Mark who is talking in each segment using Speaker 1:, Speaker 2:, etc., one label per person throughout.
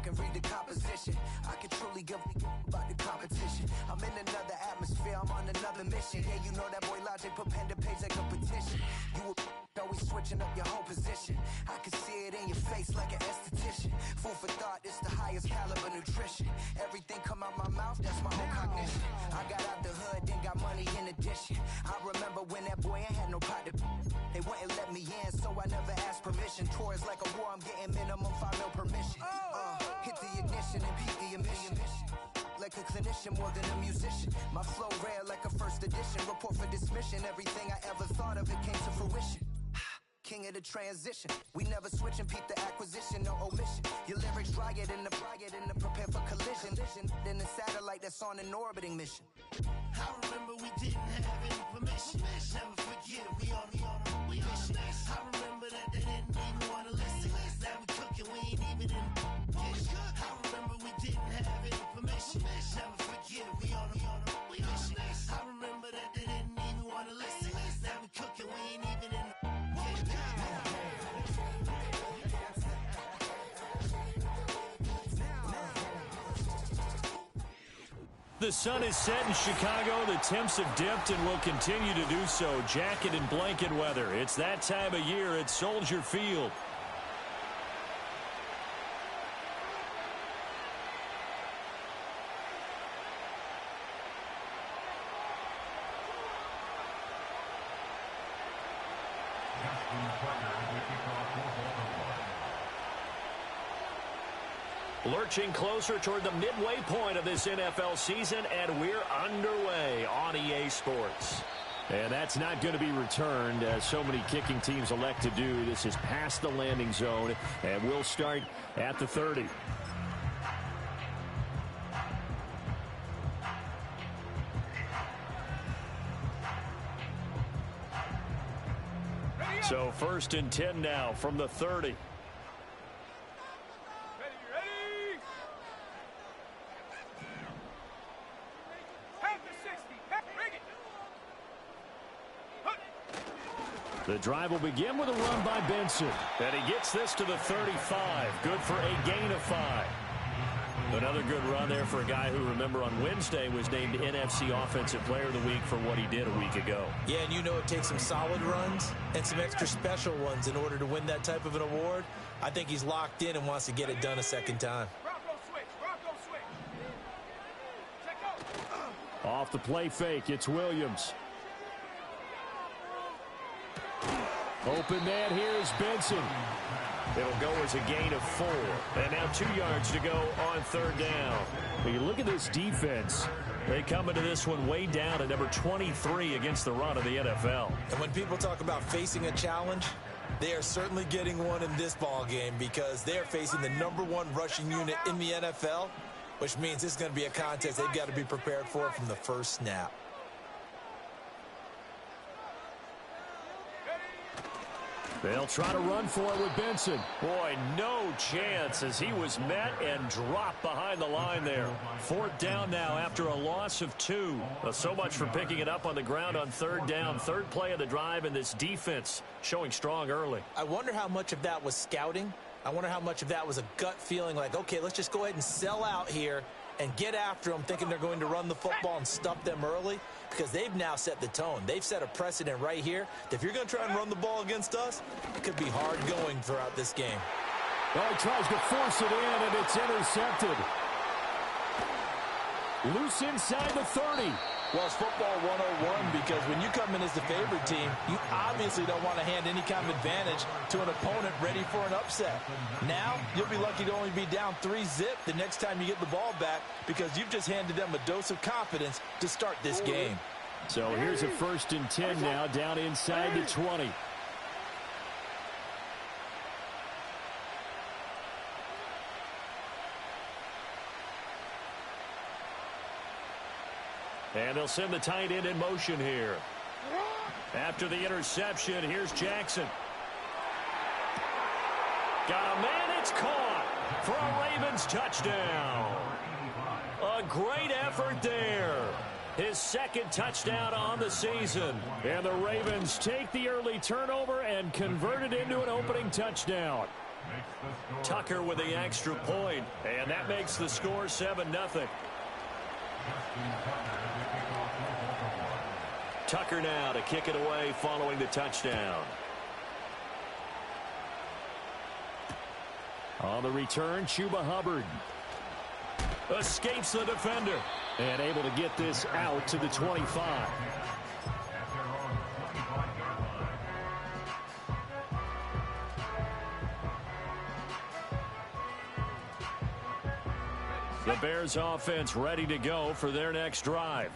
Speaker 1: can read the composition. I can truly give about the competition. I'm in another atmosphere, I'm on another mission. Yeah, you know that boy Logic put pen to page like a petition. You always switching up your whole position. I can see it in your face like an esthetician. Food for thought, it's the highest caliber nutrition. Everything come out my mouth, that's my whole cognition. I got out the hood, then got money in addition. I remember when that boy ain't had no pot to. They wouldn't let me in, so I never asked permission. Tours like a war, I'm getting minimum 5 mil permission. Hit the ignition and beat the emission. Like a clinician more than a musician. My flow rare like a first edition. Report for dismission. Everything I ever thought of, it came to fruition. King of the transition. We never switch and peep the acquisition, no omission. Your lyrics dry it in the prepare for collision. Then the satellite that's on an orbiting mission.
Speaker 2: I remember we didn't have any permission. Never forget we on a mission. I remember that they didn't even want to listen. Now we cooking, we ain't even in the kitchen. I remember we didn't have any permission. Never forget we on a mission. I remember that they didn't even want to listen. Now we cooking, we ain't even in the
Speaker 3: The sun is set in Chicago. The temps have dipped and will continue to do so. Jacket and blanket weather. It's that time of year at Soldier Field. Lurching closer toward the midway point of this NFL season, and we're underway on EA Sports. And that's not going to be returned, as so many kicking teams elect to do. This is past the landing zone, and we'll start at the 30. So 1st and 10 now from the 30. The drive will begin with a run by Benson. And he gets this to the 35. Good for a gain of 5. Another good run there for a guy who, remember, on Wednesday was named NFC Offensive Player of the Week for what he did a week ago.
Speaker 4: Yeah, and you know it takes some solid runs and some extra special ones in order to win that type of an award. I think he's locked in and wants to get it done a second time.
Speaker 3: Off the play fake, it's Williams. Open man here is Benson. It'll go as a gain of 4. And now 2 yards to go on 3rd down. When you look at this defense, they come into this one way down at number 23 against the run of the NFL.
Speaker 4: And when people talk about facing a challenge, they are certainly getting one in this ball game because they're facing the #1 rushing unit in the NFL, which means this is going to be a contest they've got to be prepared for from the first snap.
Speaker 3: They'll try to run for it with Benson. Boy, no chance as he was met and dropped behind the line there. 4th down now after a loss of 2. So much for picking it up on the ground on 3rd down. 3rd play of the drive, and this defense showing strong early.
Speaker 4: I wonder how much of that was scouting. I wonder how much of that was a gut feeling like, okay, let's just go ahead and sell out here and get after them, thinking they're going to run the football and stuff them early, because they've now set the tone. They've set a precedent right here that if you're going to try and run the ball against us, it could be hard going throughout this game.
Speaker 3: Well, he tries to force it in, and it's intercepted. Loose inside the 30.
Speaker 4: Well, it's football 101 because when you come in as the favorite team, you obviously don't want to hand any kind of advantage to an opponent ready for an upset. Now, you'll be lucky to only be down 3-zip the next time you get the ball back because you've just handed them a dose of confidence to start this game.
Speaker 3: So here's a 1st and 10 now, down inside the 20. And they'll send the tight end in motion here. After the interception, here's Jackson. Got a man, it's caught for a Ravens touchdown. A great effort there. His 2nd touchdown on the season. And the Ravens take the early turnover and convert it into an opening touchdown. Tucker with the extra point, and that makes the score 7-0. Tucker now to kick it away following the touchdown. On the return, Chuba Hubbard escapes the defender and able to get this out to the 25. The Bears offense ready to go for their next drive.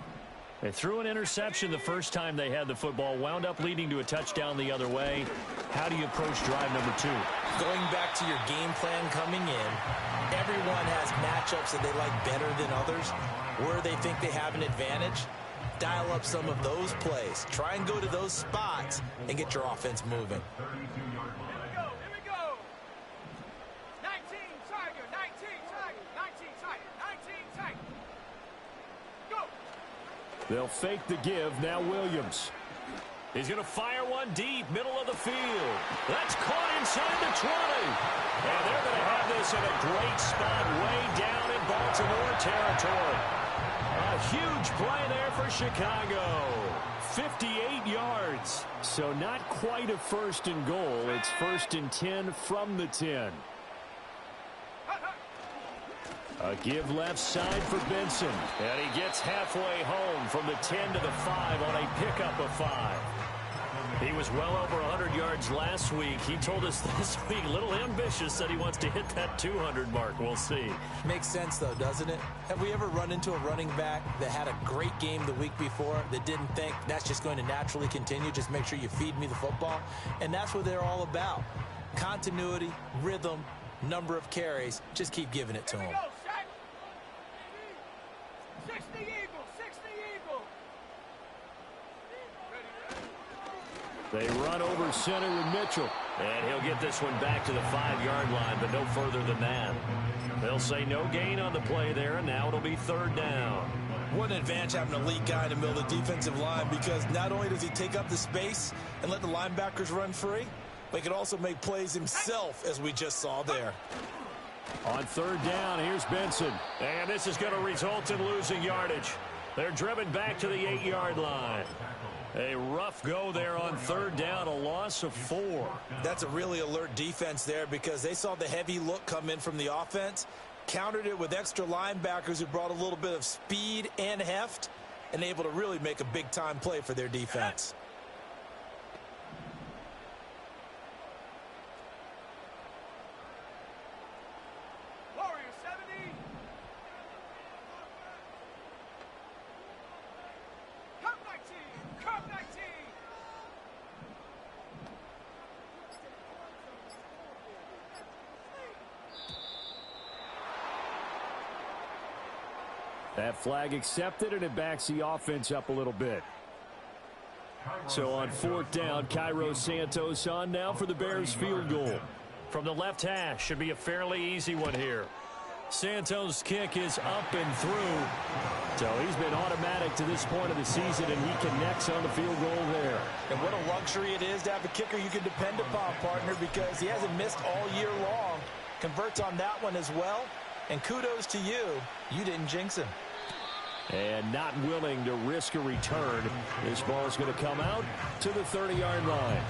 Speaker 3: They threw an interception the first time they had the football, wound up leading to a touchdown the other way. How do you approach drive number 2?
Speaker 4: Going back to your game plan coming in, everyone has matchups that they like better than others, where they think they have an advantage. Dial up some of those plays. Try and go to those spots and get your offense moving.
Speaker 3: They'll fake the give. Now Williams. He's going to fire one deep, middle of the field. That's caught inside the 20. And they're going to have this in a great spot way down in Baltimore territory. A huge play there for Chicago. 58 yards. So not quite a first and goal. It's first and 10 from the 10. A give left side for Benson. And he gets halfway home from the 10 to the 5 on a pickup of 5. He was well over 100 yards last week. He told us this week, a little ambitious, said he wants to hit that 200 mark. We'll see.
Speaker 4: Makes sense, though, doesn't it? Have we ever run into a running back that had a great game the week before that didn't think that's just going to naturally continue? Just make sure you feed me the football. And that's what they're all about. Continuity, rhythm, number of carries. Just keep giving it to them.
Speaker 3: They run over center with Mitchell. And he'll get this one back to the 5-yard line, but no further than that. They'll say no gain on the play there, and now it'll be 3rd down.
Speaker 4: What an advantage having a lead guy in the middle of the defensive line, because not only does he take up the space and let the linebackers run free, but he can also make plays himself, as we just saw there.
Speaker 3: On 3rd down, here's Benson. And this is going to result in losing yardage. They're driven back to the 8-yard line. A rough go there on 3rd down, a loss of 4.
Speaker 4: That's a really alert defense there, because they saw the heavy look come in from the offense, countered it with extra linebackers who brought a little bit of speed and heft, and able to really make a big-time play for their defense.
Speaker 3: That flag accepted, and it backs the offense up a little bit. So on 4th down, Cairo Santos on now for the Bears field goal. From the left hash, should be a fairly easy one here. Santos' kick is up and through. So he's been automatic to this point of the season, and he connects on the field goal there.
Speaker 4: And what a luxury it is to have a kicker you can depend upon, partner, because he hasn't missed all year long. Converts on that one as well. And kudos to you. You didn't jinx him.
Speaker 3: And not willing to risk a return. This ball is going to come out to the 30-yard line.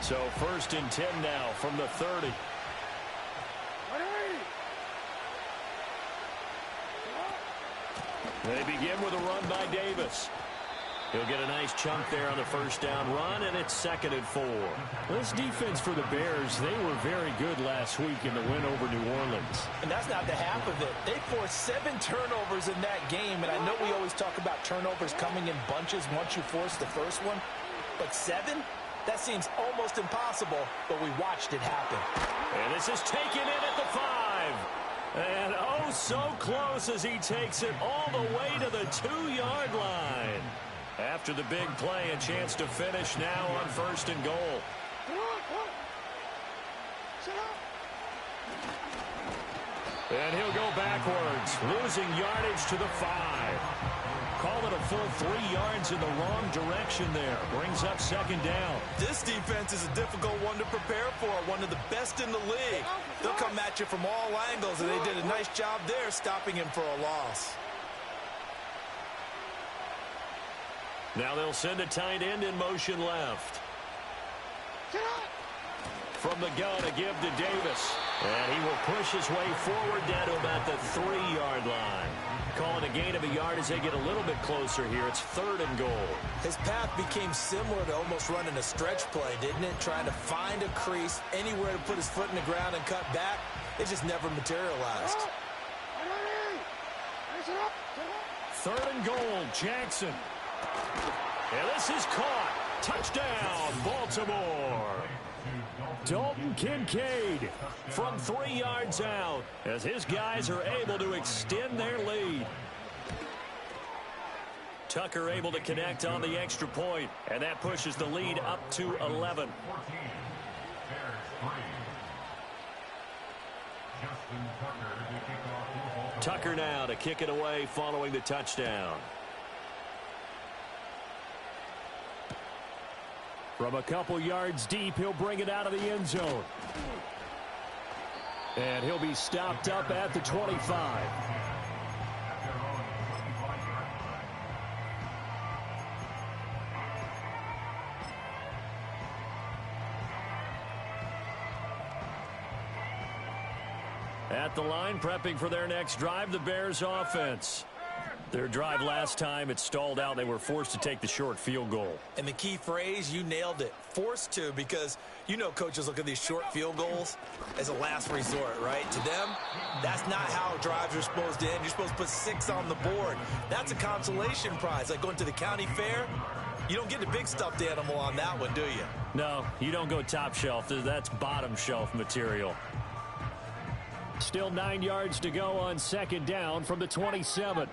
Speaker 3: So 1st and 10 now from the 30. They begin with a run by Davis. He'll get a nice chunk there on the 1st down run, and it's 2nd and 4. This defense for the Bears, they were very good last week in the win over New Orleans.
Speaker 4: And that's not the half of it. They forced 7 turnovers in that game, and I know we always talk about turnovers coming in bunches once you force the first one, but 7? That seems almost impossible, but we watched it happen.
Speaker 3: And this is taken in at the 5. And oh, so close as he takes it all the way to the 2-yard line. After the big play, a chance to finish now on 1st and goal. And he'll go backwards. losing yardage to the 5. Call it a full 3 yards in the wrong direction there. Brings up second down.
Speaker 4: This defense is a difficult one to prepare for, one of the best in the league. They'll come at you from all angles, and they did a nice job there stopping him for a loss.
Speaker 3: Now they'll send a tight end in motion left. From the gun, a give to Davis. And he will push his way forward down to about the 3-yard line. Calling a gain of a yard as they get a little bit closer here. It's 3rd and goal.
Speaker 4: His path became similar to almost running a stretch play, didn't it? Trying to find a crease, anywhere to put his foot in the ground and cut back. It just never materialized.
Speaker 3: 3rd and goal, Jackson. And this is caught. Touchdown, Baltimore. Dalton Kincaid from 3 yards out as his guys are able to extend their lead. Tucker able to connect on the extra point, and that pushes the lead up to 11. Tucker now to kick it away following the touchdown. From a couple yards deep, he'll bring it out of the end zone. And he'll be stopped up at the 25. At the line, prepping for their next drive, the Bears offense. Their drive last time, it stalled out. They were forced to take the short field goal.
Speaker 4: And the key phrase, you nailed it. Forced to, because you know coaches look at these short field goals as a last resort, right? To them, that's not how drives are supposed to end. You're supposed to put 6 on the board. That's a consolation prize. Like going to the county fair, you don't get the big stuffed animal on that one, do you?
Speaker 3: No, you don't go top shelf. That's bottom shelf material. Still 9 yards to go on second down from the 27.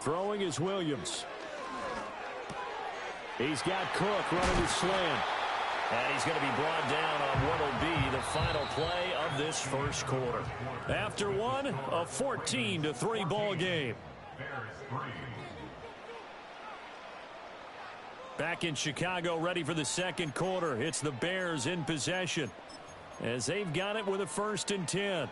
Speaker 3: Throwing is Williams. He's got Cook running his slant. And he's going to be brought down on what will be the final play of this first quarter. After one, a 14-3 ball game. Back in Chicago, ready for the second quarter. It's the Bears in possession as they've got it with a 1st and 10.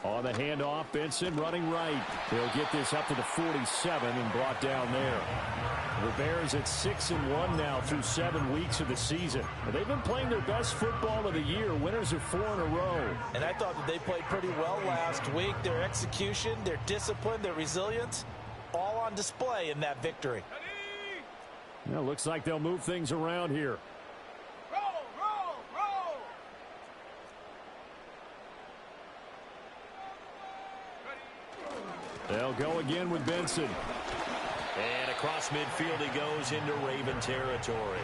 Speaker 3: On the handoff, Benson running right. He'll get this up to the 47 and brought down there. The Bears at 6-1 now through 7 weeks of the season. They've been playing their best football of the year. Winners of 4 in a row.
Speaker 4: And I thought that they played pretty well last week. Their execution, their discipline, their resilience, all on display in that victory.
Speaker 3: Well, looks like they'll move things around here. They'll go again with Benson. And across midfield he goes into Raven territory.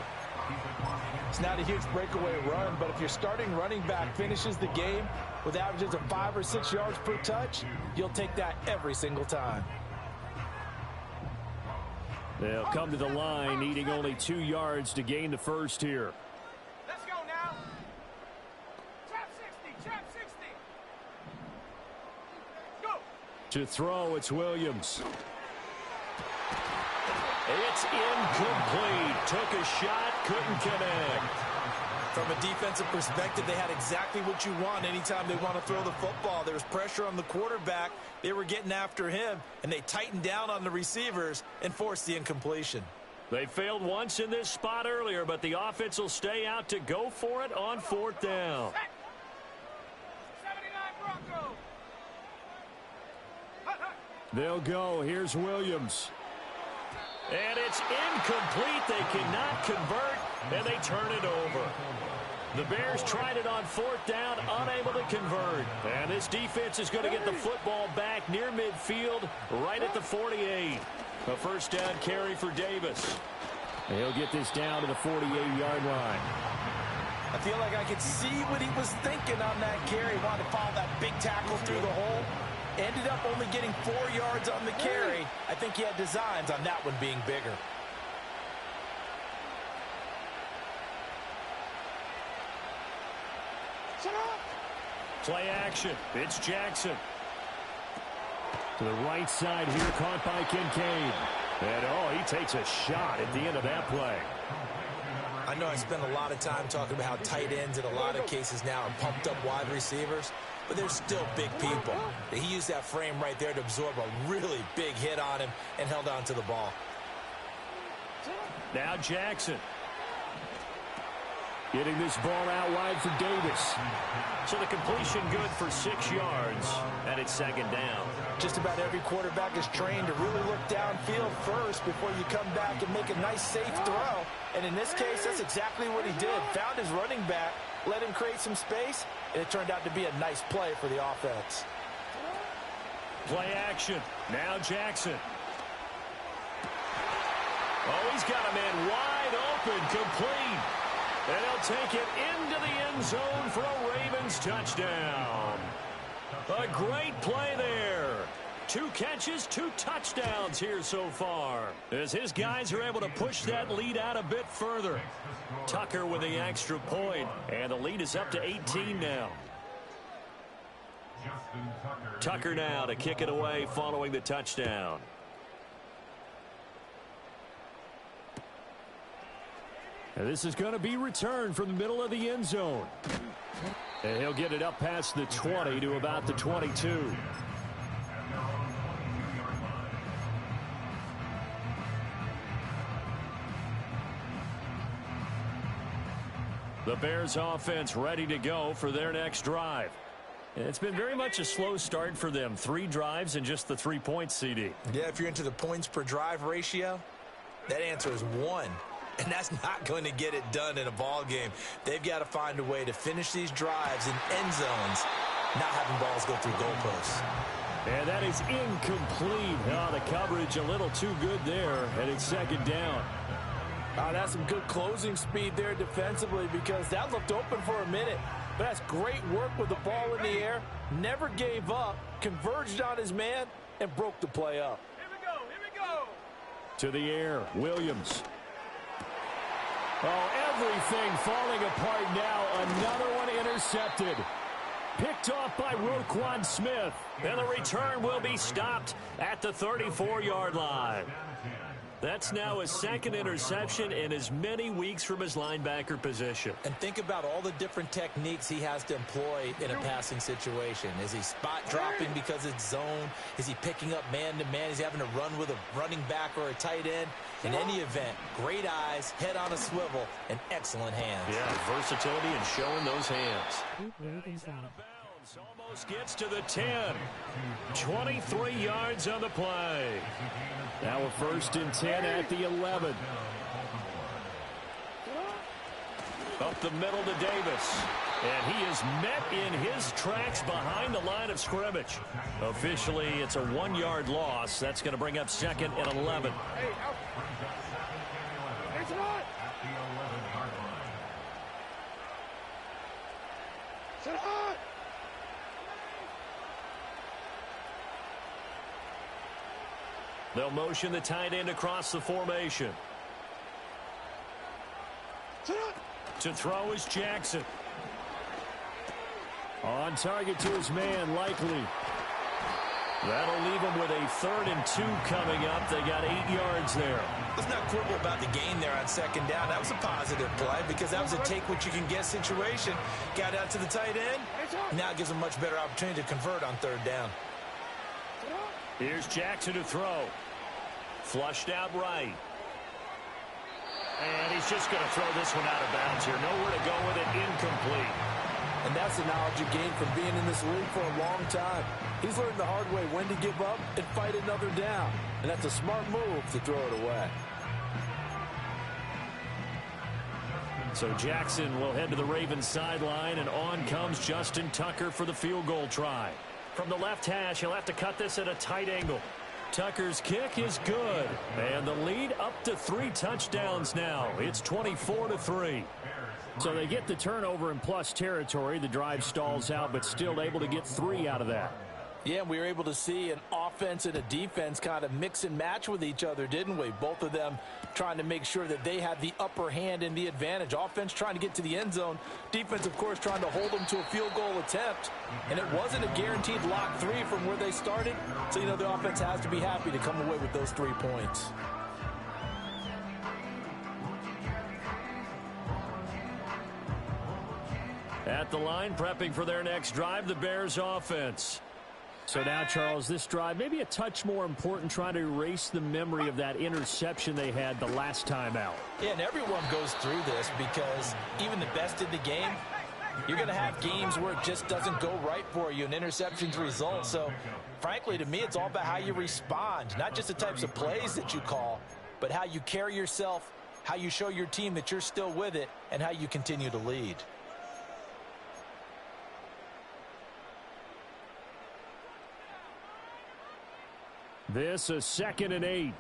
Speaker 4: It's not a huge breakaway run, but if your starting running back finishes the game with averages of 5 or 6 yards per touch, you'll take that every single time.
Speaker 3: They'll come to the line, needing only 2 yards to gain the first here.
Speaker 2: Let's go now. Trap 60, trap 60. Go.
Speaker 3: To throw, it's Williams. It's incomplete. Took a shot, couldn't connect.
Speaker 4: From a defensive perspective, they had exactly what you want anytime they want to throw the football. There was pressure on the quarterback. They were getting after him, and they tightened down on the receivers and forced the incompletion.
Speaker 3: They failed once in this spot earlier, but the offense will stay out to go for it on 4th down.
Speaker 2: 79 Bronco.
Speaker 3: They'll go. Here's Williams. And it's incomplete. They cannot convert, and they turn it over. The Bears tried it on 4th down, unable to convert. And this defense is going to get the football back near midfield, right at the 48. A first down carry for Davis. He'll get this down to the 48-yard line.
Speaker 4: I feel like I could see what he was thinking on that carry. Wanted to follow that big tackle through the hole. Ended up only getting 4 yards on the carry. I think he had designs on that one being bigger.
Speaker 3: Play action. It's Jackson. To the right side here, caught by Kincaid. And, he takes a shot at the end of that play.
Speaker 4: I know I spend a lot of time talking about how tight ends in a lot of cases now are pumped up wide receivers, but they're still big people. He used that frame right there to absorb a really big hit on him and held on to the ball.
Speaker 3: Now Jackson. Getting this ball out wide for Davis. So the completion good for 6 yards, and it's 2nd down.
Speaker 4: Just about every quarterback is trained to really look downfield first before you come back and make a nice, safe throw. And in this case, that's exactly what he did. Found his running back, let him create some space, and it turned out to be a nice play for the offense.
Speaker 3: Play action. Now Jackson. Oh, he's got a man wide open, complete. And he'll take it into the end zone for a Ravens touchdown. A great play there. 2 catches, 2 touchdowns here so far, as his guys are able to push that lead out a bit further. Tucker with the extra point, and the lead is up to 18 now. Tucker now to kick it away following the touchdown. And this is going to be returned from the middle of the end zone. And he'll get it up past the 20 to about the 22. The Bears offense ready to go for their next drive. It's been very much a slow start for them. 3 drives and just the 3 points, CD.
Speaker 4: Yeah, if you're into the points per drive ratio, that answer is 1. And that's not going to get it done in a ball game. They've got to find a way to finish these drives in end zones, not having balls go through goalposts.
Speaker 3: And that is incomplete. The coverage a little too good there, and it's 2nd down.
Speaker 4: That's some good closing speed there defensively, because that looked open for a minute. But that's great work with the ball in the air. Never gave up, converged on his man, and broke the play up.
Speaker 2: Here we go.
Speaker 3: To the air, Williams. Everything falling apart now. Another one intercepted. Picked off by Roquan Smith. And the return will be stopped at the 34-yard line. That's now his 2nd interception in as many weeks from his linebacker position.
Speaker 4: And think about all the different techniques he has to employ in a passing situation. Is he spot dropping because it's zone? Is he picking up man-to-man? Is he having to run with a running back or a tight end? In any event, great eyes, head on a swivel, and excellent hands.
Speaker 3: Yeah, versatility and showing those hands. Almost gets to the 10. 23 yards on the play. Now a 1st and 10 at the 11. Up the middle to Davis. And he is met in his tracks behind the line of scrimmage. Officially, it's a 1-yard loss. That's going to bring up 2nd and 11. They'll motion the tight end across the formation. To throw is Jackson. On target to his man, Likely. That'll leave him with a 3rd and 2 coming up. They got 8 yards there.
Speaker 4: Let's not quibble about the gain there on 2nd down. That was a positive play because that was a take-what-you-can-get situation. Got out to the tight end. Now it gives him a much better opportunity to convert on 3rd down.
Speaker 3: Here's Jackson to throw. Flushed out right. And he's just going to throw this one out of bounds here. Nowhere to go with it. Incomplete.
Speaker 4: And that's the knowledge you gain from being in this league for a long time. He's learned the hard way when to give up and fight another down. And that's a smart move to throw it away.
Speaker 3: So Jackson will head to the Ravens sideline, and on comes Justin Tucker for the field goal try. From the left hash, he'll have to cut this at a tight angle. Tucker's kick is good, and the lead up to 3 touchdowns now. It's 24-3. So they get the turnover in plus territory. The drive stalls out, but still able to get 3 out of that.
Speaker 4: Yeah, we were able to see an offense and a defense kind of mix and match with each other, didn't we? Both of them trying to make sure that they had the upper hand and the advantage. Offense trying to get to the end zone. Defense, of course, trying to hold them to a field goal attempt. And it wasn't a guaranteed lock 3 from where they started. So, you know, the offense has to be happy to come away with those 3 points.
Speaker 3: At the line, prepping for their next drive, the Bears offense. So now, Charles, this drive maybe a touch more important, trying to erase the memory of that interception they had the last time out.
Speaker 4: Yeah, and everyone goes through this because even the best in the game, you're going to have games where it just doesn't go right for you, and interceptions result. So, frankly, to me, it's all about how you respond, not just the types of plays that you call, but how you carry yourself, how you show your team that you're still with it, and how you continue to lead.
Speaker 3: This is 2nd and 8.
Speaker 5: Here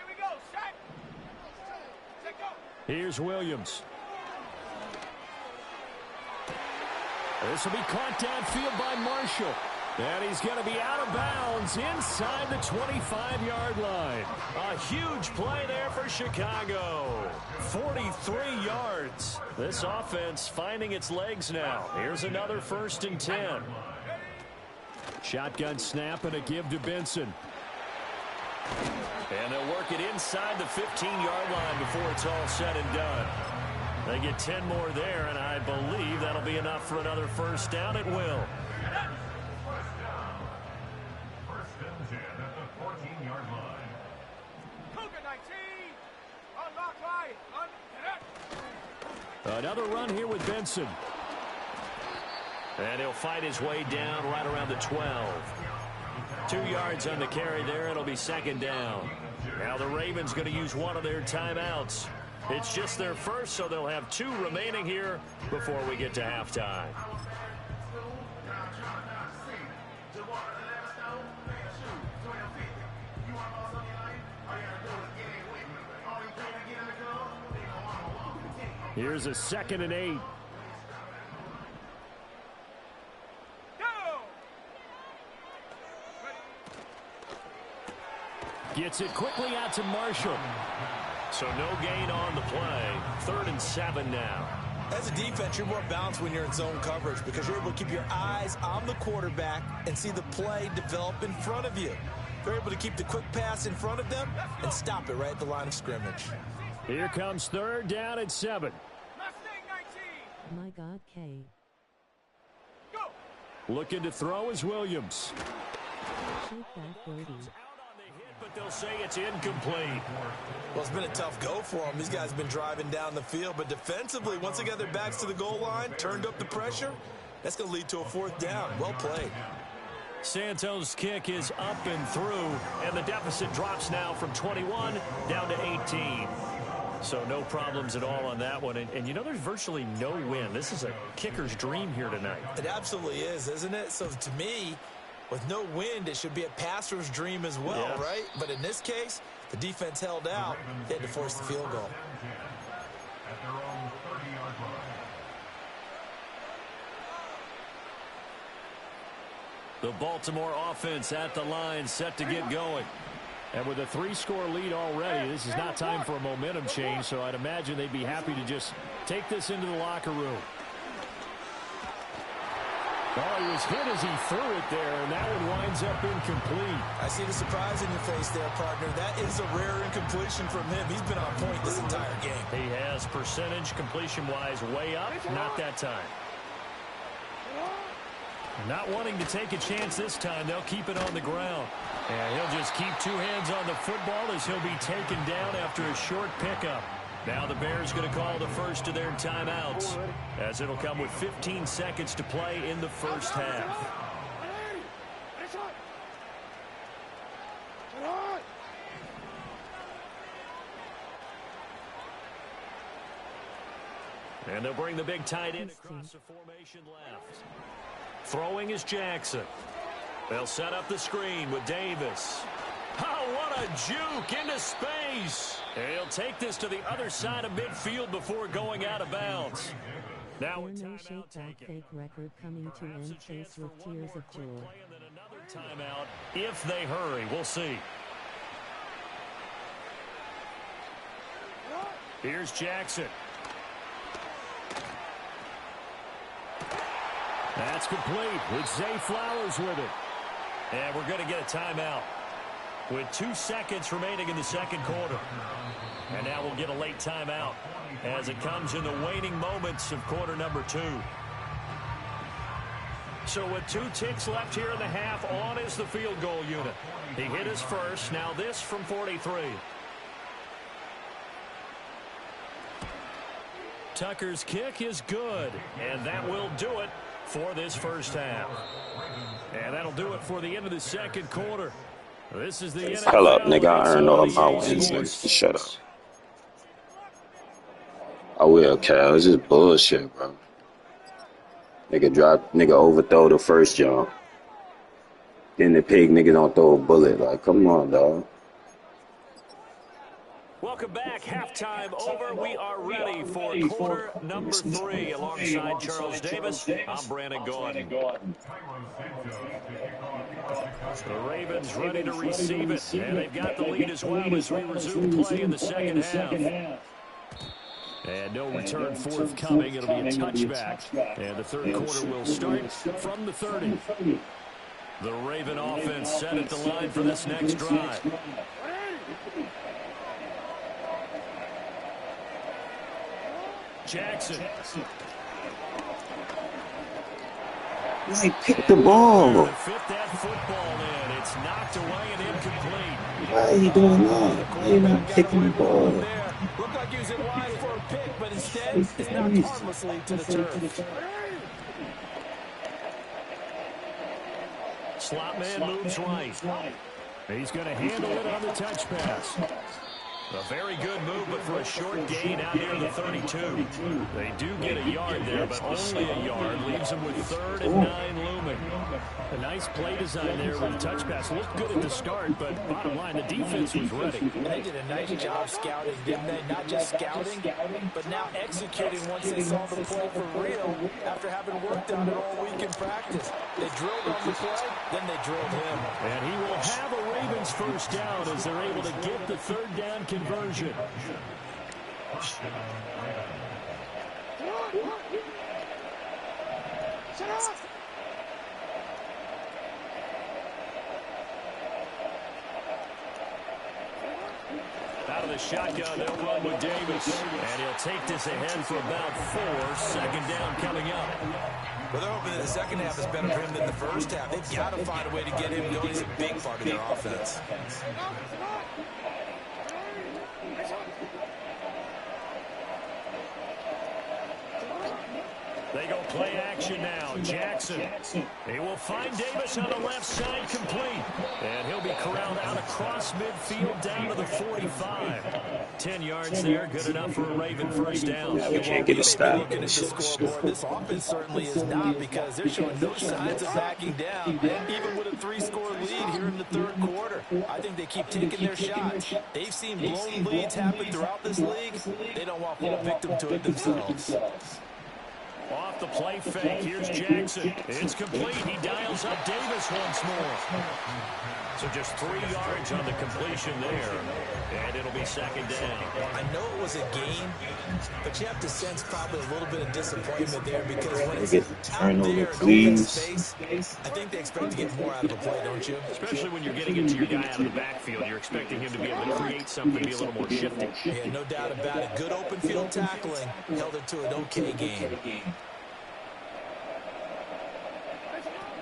Speaker 5: we go, Shaq.
Speaker 3: Here's Williams. This will be caught downfield by Marshall. And he's going to be out of bounds inside the 25-yard line. A huge play there for Chicago. 43 yards. This offense finding its legs now. Here's another 1st and 10. Shotgun snap and a give to Benson. And they'll work it inside the 15-yard line before it's all said and done. They get 10 more there, and I believe that'll be enough for another 1st down. It will. Another run here with Benson. And he'll fight his way down right around the 12. 2 yards on the carry there. It'll be 2nd down. Now the Ravens going to use one of their timeouts. It's just their first, so they'll have 2 remaining here before we get to halftime. Here's a 2nd and 8. Gets it quickly out to Marshall. So no gain on the play. 3rd and 7 now.
Speaker 4: As a defense, you're more balanced when you're in zone coverage because you're able to keep your eyes on the quarterback and see the play develop in front of you. They're able to keep the quick pass in front of them and stop it right at the line of scrimmage.
Speaker 3: Here comes 3rd down and 7.
Speaker 6: My God, K.
Speaker 3: Looking to throw is Williams.
Speaker 6: Shake that birdie.
Speaker 3: But they'll say it's incomplete.
Speaker 4: Well, it's been a tough go for them. These guys have been driving down the field, but defensively, once they got their backs to the goal line, turned up the pressure, that's going to lead to a 4th down. Well played.
Speaker 3: Santos' kick is up and through, and the deficit drops now from 21 down to 18. So no problems at all on that one. And you know, there's virtually no win. This is a kicker's dream here tonight.
Speaker 4: It absolutely is, isn't it? So to me, with no wind, it should be a passer's dream as well,
Speaker 3: yeah.
Speaker 4: Right? But in this case, the defense held out. They had to force the field goal.
Speaker 3: The Baltimore offense at the line, set to get going. And with a 3-score lead already, this is not time for a momentum change, so I'd imagine they'd be happy to just take this into the locker room. Oh, he was hit as he threw it there, and that one winds up incomplete.
Speaker 4: I see the surprise in your face there, partner. That is a rare incompletion from him. He's been on point this entire game.
Speaker 3: He has percentage completion-wise way up, not that time. Not wanting to take a chance this time. They'll keep it on the ground. And he'll just keep 2 hands on the football as he'll be taken down after a short pickup. Now the Bears going to call the first of their timeouts, as it'll come with 15 seconds to play in the first half. And they'll bring the big tight end across the formation left. Throwing is Jackson. They'll set up the screen with Davis. Oh, what a juke into space. And he'll take this to the other side of midfield before going out of bounds. Now a timeout taken.
Speaker 6: Fake record coming to end face with tears of joy.
Speaker 3: And then another timeout if they hurry. We'll see. Here's Jackson. That's complete with Zay Flowers with it. And we're going to get a timeout with 2 seconds remaining in the second quarter. And now we'll get a late timeout as it comes in the waning moments of quarter number 2. So with 2 ticks left here in the half, on is the field goal unit. He hit his first. Now this from 43. Tucker's kick is good, and that will do it for this first half. And that'll do it for the end of the second quarter. This is the NFL.
Speaker 7: Hell up, nigga. I earned all my wins, nigga. Shut up. I will, Cal. It's just bullshit, bro. Nigga overthrow the first jump. Then the pig nigga don't throw a bullet. Like, come on, dog.
Speaker 3: Welcome back. Halftime over. We are ready for quarter number 3. Alongside Charles Davis, I'm Brandon Gordon. The Ravens ready to receive it, and they've got the lead as well as we resume play in the second half. And no return forthcoming. It'll be a touchback, and the third quarter will start from the 30. The Raven offense set at the line for this next drive. Jackson.
Speaker 7: Like, pick the ball.
Speaker 3: Fit that football in. It's knocked away and incomplete.
Speaker 7: Why are you doing that? Why are you not picking the ball?
Speaker 4: Looked like he was in line for a pick, but instead it's knocked harmlessly to the turf.
Speaker 3: Slot man moves right. He's going to handle it on the touch pass. A very good move, but for a short gain out near the 32. They do get a yard there, but only a yard. Leaves them with 3rd and 9 looming. A nice play design there with the touch pass. Looked good at the start, but bottom line, the defense was ready.
Speaker 4: They did a nice job scouting, didn't they? Not just scouting, but now executing once they saw the play for real after having worked on it all week in practice. They drilled on the play, then they drilled him.
Speaker 3: And he will have a Ravens first down as they're able to get the 3rd down conversion. Out of the shotgun, they'll run with Davis. And he'll take this ahead for about 4. 2nd down coming up.
Speaker 4: Well, they're hoping that the second half is better for him than the first half. They've got to find a way to get him going. He's a big part of their offense.
Speaker 3: They go play action now. Jackson. He will find Davis on the left side, complete. And he'll be corralled out across midfield down to the 45. 10 yards there, good enough for a Raven first down.
Speaker 7: Yeah, we can't get a stop.
Speaker 4: Looking at the scoreboard, this offense certainly is not, because they're showing no signs of backing down, even with a 3-score lead here in the 3rd quarter. I think they keep taking their shots. They've seen blown leads happen throughout this league. They don't want to fall victim to it themselves.
Speaker 3: Off the play fake, here's Jackson. It's complete. He dials up Davis once more. So just 3 yards on the completion there. And it'll be 2nd down.
Speaker 4: I know it was a gain, but you have to sense probably a little bit of disappointment there, because when it's out there in open space, I think they expect to get more out of a play, don't you?
Speaker 3: Especially when you're getting it to your guy out of the backfield. You're expecting him to be able to create something, be a little more shifty.
Speaker 4: Yeah, no doubt about it. Good open field tackling held it to an okay game.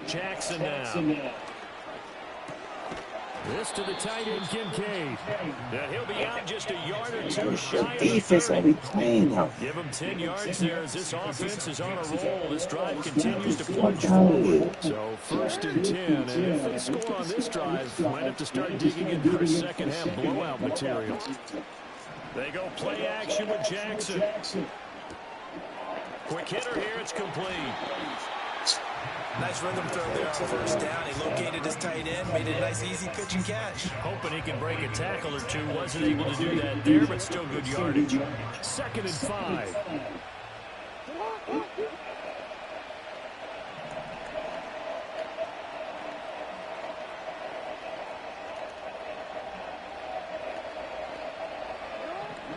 Speaker 3: Jackson now. This to the tight end, Kincaid. He'll be out just a yard or 2 shy of the
Speaker 7: Defense are we playing now?
Speaker 3: Give him 10 yards there as this offense is on a roll. This drive continues to plunge forward. So 1st and 10. And if they score on this drive, might have to start digging in for second half blowout material. They go play action with Jackson. Quick hitter here. It's complete.
Speaker 4: Nice rhythm throw there on first down. He located his tight end, made it a nice, easy pitch and catch.
Speaker 3: Hoping he can break a tackle or two. Wasn't able to do that there, but still good yardage. 2nd and 5.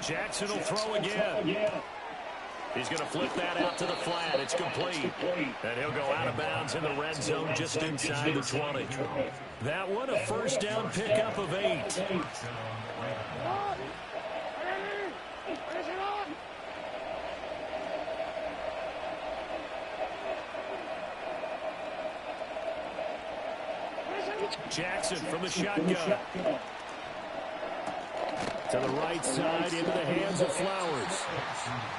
Speaker 3: Jackson will throw again. He's going to flip that out to the flat. It's complete. And he'll go out of bounds in the red zone just inside the 20. That one a first down pickup of 8. Jackson from the shotgun. To the right side, into the hands of Flowers.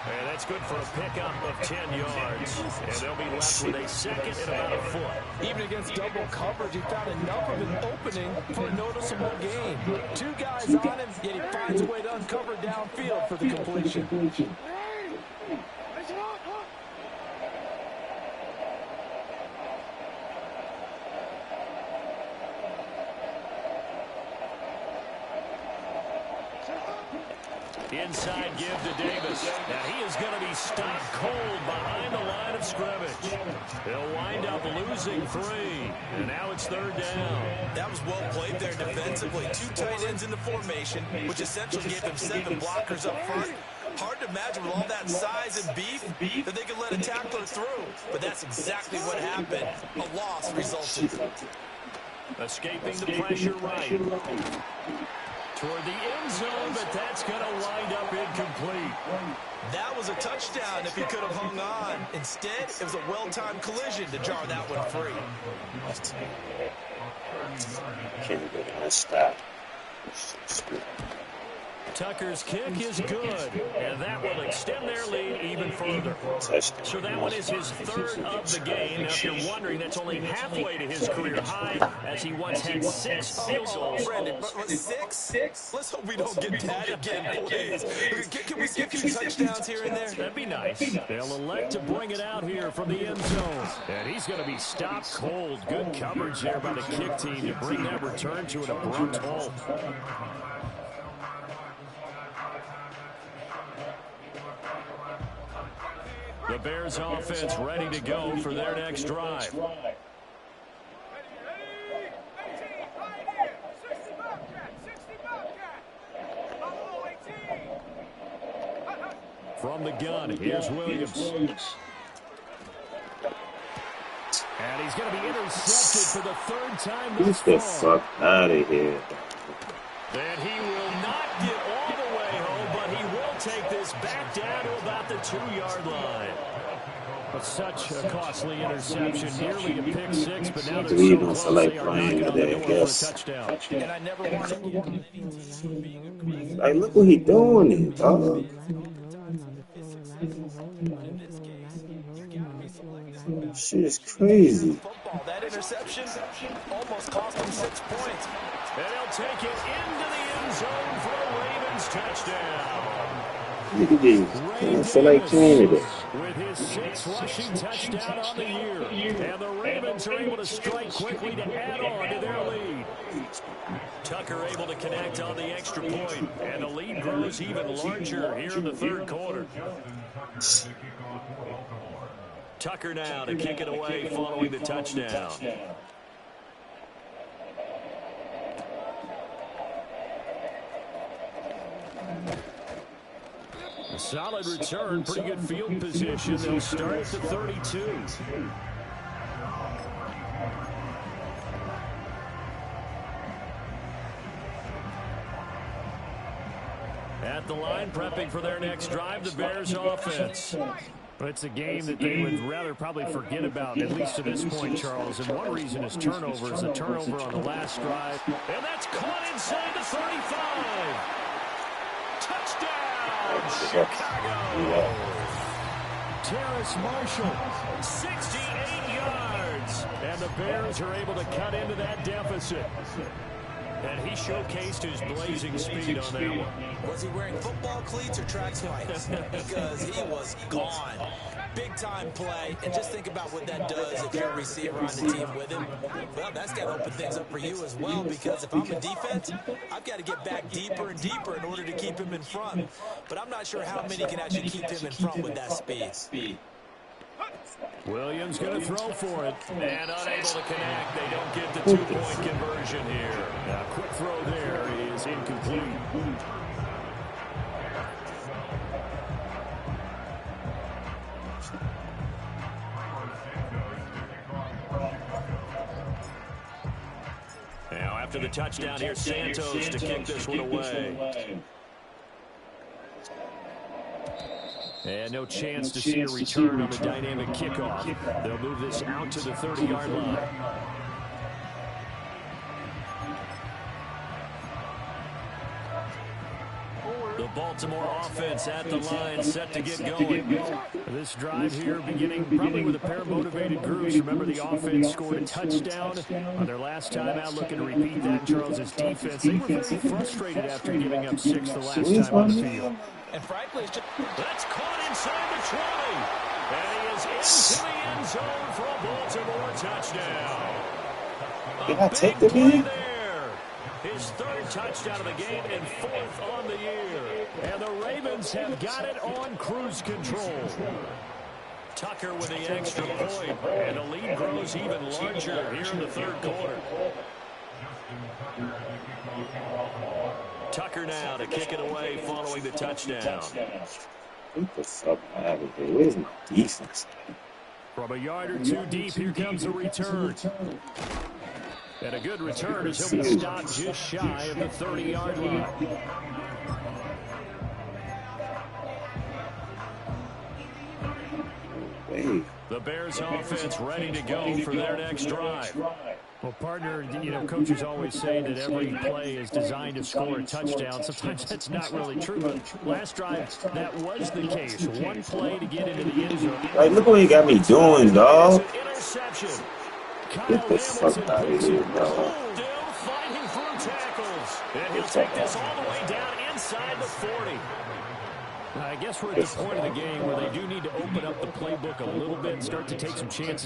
Speaker 3: And that's good for a pickup of 10 yards. And they'll be left with a 2nd and about a foot.
Speaker 4: Even against double coverage, he found enough of an opening for a noticeable gain. 2 guys on him, yet he finds a way to uncover downfield for the completion.
Speaker 3: Inside give to Davis. Now he is going to be stopped cold behind the line of scrimmage. He'll wind up losing 3. And now it's 3rd down.
Speaker 4: That was well played there defensively. 2 tight ends in the formation, which essentially gave them 7 blockers up front. Hard to imagine with all that size and beef that they could let a tackler through. But that's exactly what happened. A loss resulted.
Speaker 3: Escaping the pressure right. Toward the end zone, but that's going to wind up incomplete.
Speaker 4: That was a touchdown if he could have hung on. Instead, it was a well-timed collision to jar that one free.
Speaker 7: Can't get a stop.
Speaker 3: Tucker's kick is good, and that will extend their lead even further. So that one is his 3rd of the game. Now, if you're wondering, that's only halfway to his career high, as he once had 6 field goals.
Speaker 4: Brandon, 6? Let's hope we don't get that again, please. Can we get 2 touchdowns here and there?
Speaker 3: That'd be nice. They'll elect to bring it out here from the end zone. And he's going to be stopped cold. Good coverage there by the kick team to bring that return to an abrupt halt. The Bears offense ready to go for their next drive. From the gun, here's Williams. And he's going to be intercepted for the 3rd time
Speaker 7: Get
Speaker 3: this
Speaker 7: the
Speaker 3: far.
Speaker 7: fuck out of here.
Speaker 3: And he will not get all the way home, but he will take this back down to about the 2-yard line. But such a costly interception, nearly a pick 6, but now they're so close they are knocking on the door for a touchdown.
Speaker 4: And I never wanted
Speaker 7: Like, look what he doing here, dog. Shit is crazy.
Speaker 4: football. That interception almost cost him 6 points.
Speaker 3: And he'll take it into the end zone for a Ravens touchdown.
Speaker 7: Look at these. I feel like Canada.
Speaker 3: With his 6th rushing touchdown on the year. And the Ravens are able to strike quickly to add on to their lead. Tucker able to connect on the extra point. And the lead grows even larger here in the 3rd quarter. Tucker now to kick it away following the touchdown. A solid return, pretty good field position. They'll start at the 32. At the line, prepping for their next drive, the Bears offense. But it's a game that they would rather probably forget about, at least to this point, Charles. And one reason is turnovers. The turnover on the last drive. And that's caught inside the 35. Touchdown, Chicago. Terrace Marshall, 68 yards. And the Bears are able to cut into that deficit. And he showcased his blazing speed on that one.
Speaker 4: Was he wearing football cleats or track spikes? Because he was gone. Big-time play, and just think about what that does if you're a receiver on the team with him. Well, that's got to open things up for you as well, because if I'm a defense, I've got to get back deeper and deeper in order to keep him in front. But I'm not sure how many can actually keep him in front with that speed.
Speaker 3: Williams going to throw for it, and unable to connect. They don't get the two-point conversion here. A quick throw there is incomplete. Now after the touchdown, here's Santos to kick this one away. And no chance to see a return on the dynamic kickoff. They'll move this out to the 30-yard line. The Baltimore offense at the line, set to get going. This drive here beginning probably with a pair of motivated groups. Remember, the offense scored a touchdown on their last time out, looking to repeat that. Charles's defense, they were very frustrated after giving up 6 the last time on the field.
Speaker 4: And frankly, it's just...
Speaker 3: That's caught inside the 20. And he is into the end zone for a Baltimore touchdown.
Speaker 7: Did I take the beat?
Speaker 3: His third touchdown of the game and fourth on the year. And the Ravens have got it on cruise control. Tucker with the extra point. And the lead grows even larger here in the third quarter. Tucker now to kick it away following the touchdown.
Speaker 7: What the fuck out of here? Where's my defense?
Speaker 3: From a yard or two deep, here comes a return. And a good return as he'll be stopped just shy of the 30-yard line. The Bears offense ready to go for their next drive. Well, partner, coaches always say that every play is designed to score a touchdown. Sometimes that's not really true, but last drive, that was the case. One play to get into the end zone.
Speaker 7: Like, look what you got me doing, dog.
Speaker 3: Interception.
Speaker 7: Get the fuck out of here, dog.
Speaker 3: Still fighting through tackles. And he'll take this all the way down inside the 40. I guess we're at the point of the game where they do need to open up the playbook a little bit and start to take some chances.